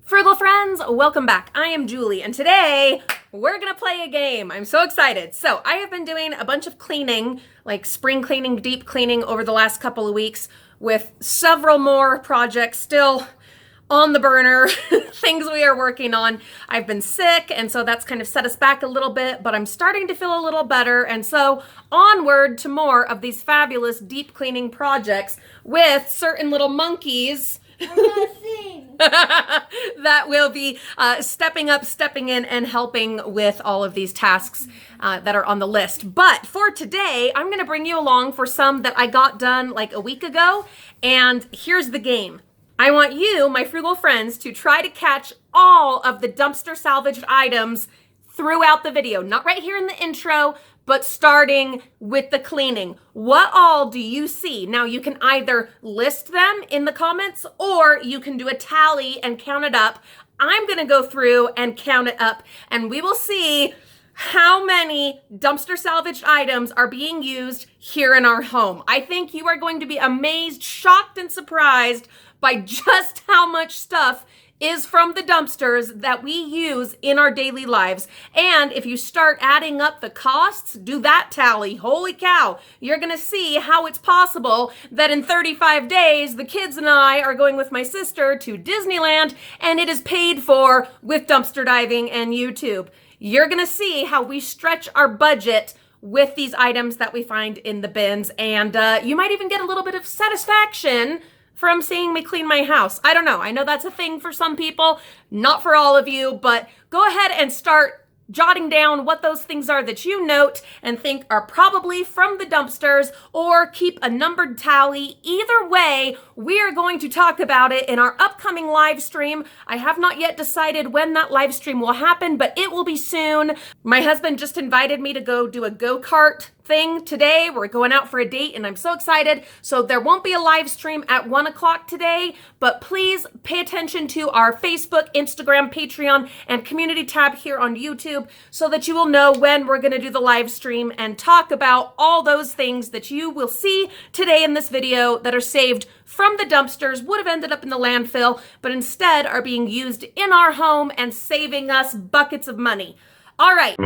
Frugal friends, welcome back. I am Julie, and today we're gonna play a game. I'm so excited. So I have been doing a bunch of cleaning, like spring cleaning, deep cleaning over the last couple of weeks with several more projects still on the burner, things we are working on. I've been sick, and so that's kind of set us back a little bit, but I'm starting to feel a little better, and so onward to more of these fabulous deep cleaning projects with certain little monkeys that will be stepping up, stepping in, and helping with all of these tasks that are on the list. But for today, I'm going to bring you along for some that I got done like a week ago. And here's the game. I want you, my frugal friends, to try to catch all of the dumpster salvaged items throughout the video. Not right here in the intro, but starting with the cleaning. What all do you see? Now you can either list them in the comments or you can do a tally and count it up. I'm gonna go through and count it up, and we will see how many dumpster salvaged items are being used here in our home. I think you are going to be amazed, shocked, and surprised by just how much stuff is from the dumpsters that we use in our daily lives. And if you start adding up the costs, do that tally. Holy cow, you're gonna see how it's possible that in 35 days, the kids and I are going with my sister to Disneyland, and it is paid for with dumpster diving and YouTube. You're gonna see how we stretch our budget with these items that we find in the bins, and you might even get a little bit of satisfaction from seeing me clean my house. I don't know. I know that's a thing for some people, not for all of you, but go ahead and start jotting down what those things are that you note and think are probably from the dumpsters, or keep a numbered tally. Either way, we are going to talk about it in our upcoming live stream. I have not yet decided when that live stream will happen, but it will be soon. My husband just invited me to go do a go-kart thing today. We're going out for a date, and I'm so excited. So there won't be a live stream at 1 o'clock today, but please pay attention to our Facebook, Instagram, Patreon, and community tab here on YouTube so that you will know when we're going to do the live stream and talk about all those things that you will see today in this video that are saved from the dumpsters, would have ended up in the landfill, but instead are being used in our home and saving us buckets of money. All right.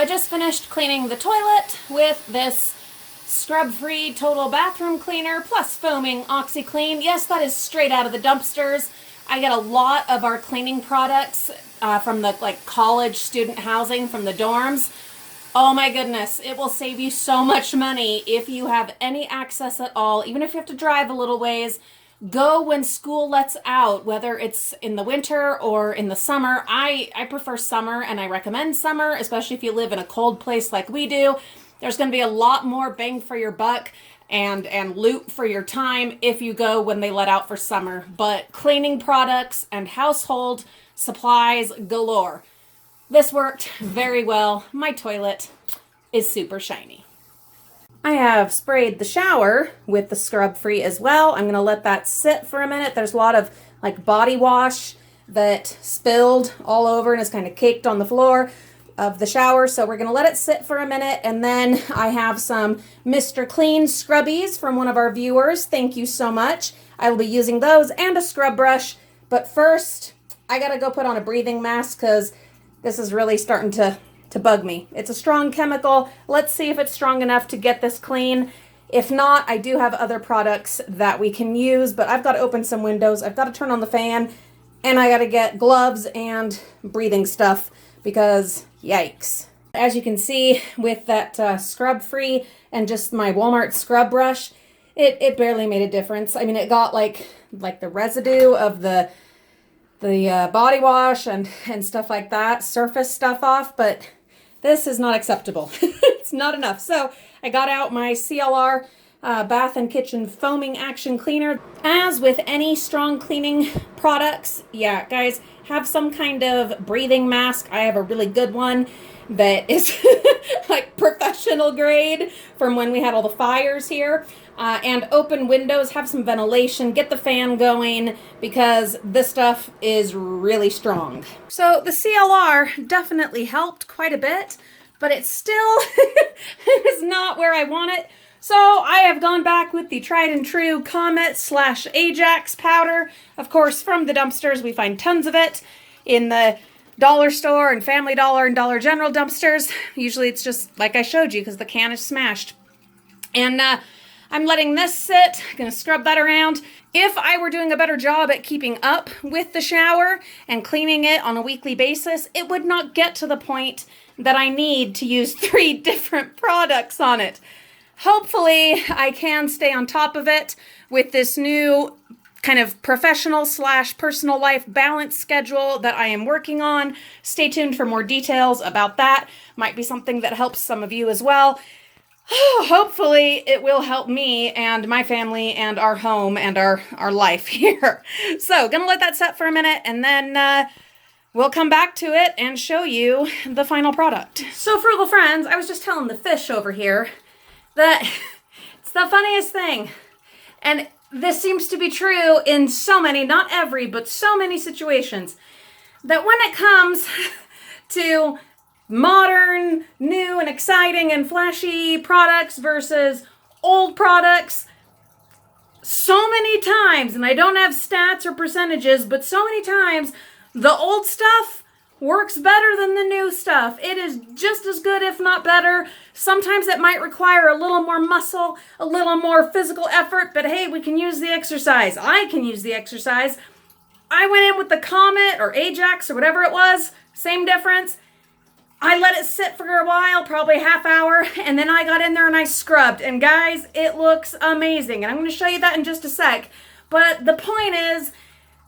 I just finished cleaning the toilet with this scrub-free total bathroom cleaner plus foaming OxyClean. Yes, that is straight out of the dumpsters. I get a lot of our cleaning products from the college student housing from the dorms. Oh my goodness, it will save you so much money if you have any access at all, even if you have to drive a little ways. Go when school lets out, whether it's in the winter or in the summer. I prefer summer, and I recommend summer, especially if you live in a cold place like we do. There's going to be a lot more bang for your buck and loot for your time if you go when they let out for summer. But cleaning products and household supplies galore. This worked very well. My toilet is super shiny. I have sprayed the shower with the scrub free as well. I'm going to let that sit for a minute. There's a lot of body wash that spilled all over and is kind of caked on the floor of the shower. So we're going to let it sit for a minute. And then I have some Mr. Clean scrubbies from one of our viewers. Thank you so much. I will be using those and a scrub brush. But first, I got to go put on a breathing mask because this is really starting to bug me. It's a strong chemical. Let's see if it's strong enough to get this clean. If not, I do have other products that we can use, but I've got to open some windows. I've got to turn on the fan, and I got to get gloves and breathing stuff because yikes. As you can see with that scrub free and just my Walmart scrub brush, it barely made a difference. I mean, it got like the residue of the body wash and stuff like that, surface stuff off, but this is not acceptable. It's not enough. So I got out my CLR Bath and Kitchen Foaming Action Cleaner. As with any strong cleaning products, yeah, guys, have some kind of breathing mask. I have a really good one that is professional grade from when we had all the fires here. And open windows, have some ventilation, get the fan going because this stuff is really strong. So the CLR definitely helped quite a bit, but it still is not where I want it. So I have gone back with the tried and true Comet/Ajax powder. Of course, from the dumpsters, we find tons of it in the dollar store and Family Dollar and Dollar General dumpsters. Usually it's just like I showed you because the can is smashed. And I'm letting this sit. I'm going to scrub that around. If I were doing a better job at keeping up with the shower and cleaning it on a weekly basis, it would not get to the point that I need to use 3 different products on it. Hopefully, I can stay on top of it with this new kind of professional/personal life balance schedule that I am working on. Stay tuned for more details about that. Might be something that helps some of you as well. Hopefully it will help me and my family and our home and our life here. So gonna let that set for a minute and then we'll come back to it and show you the final product. So Frugal friends, I was just telling the fish over here that it's the funniest thing. And this seems to be true in so many, not every, but so many situations, that when it comes to modern, new, and exciting and flashy products versus old products, so many times, and I don't have stats or percentages, but so many times, the old stuff works better than the new stuff. It is just as good, if not better. Sometimes it might require a little more muscle, a little more physical effort, but hey, we can use the exercise. I can use the exercise. I went in with the Comet or Ajax or whatever it was, same difference. I let it sit for a while, probably a half hour, and then I got in there and I scrubbed. And guys, it looks amazing. And I'm going to show you that in just a sec. But the point is,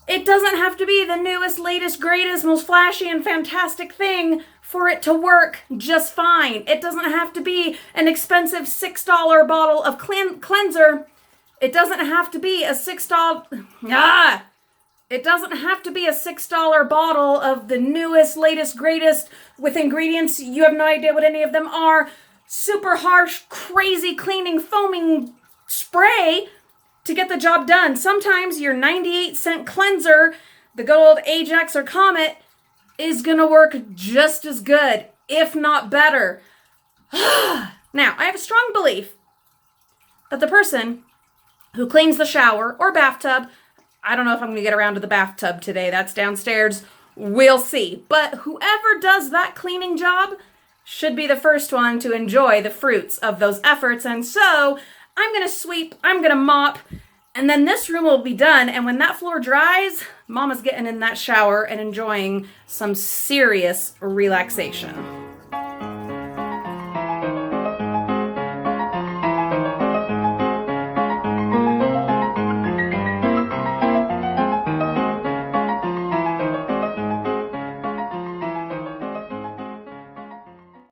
it doesn't have to be the newest, latest, greatest, most flashy and fantastic thing for it to work just fine. It doesn't have to be an expensive $6 bottle of cleanser. It doesn't have to be a $6... It doesn't have to be a $6 bottle of the newest, latest, greatest with ingredients you have no idea what any of them are. Super harsh, crazy cleaning, foaming spray to get the job done. Sometimes your 98-cent cleanser, the good old Ajax or Comet, is going to work just as good, if not better. Now, I have a strong belief that the person who cleans the shower or bathtub, I don't know if I'm going to get around to the bathtub today. That's downstairs. We'll see. But whoever does that cleaning job should be the first one to enjoy the fruits of those efforts. And so I'm gonna sweep, I'm gonna mop, and then this room will be done. And when that floor dries, Mama's getting in that shower and enjoying some serious relaxation.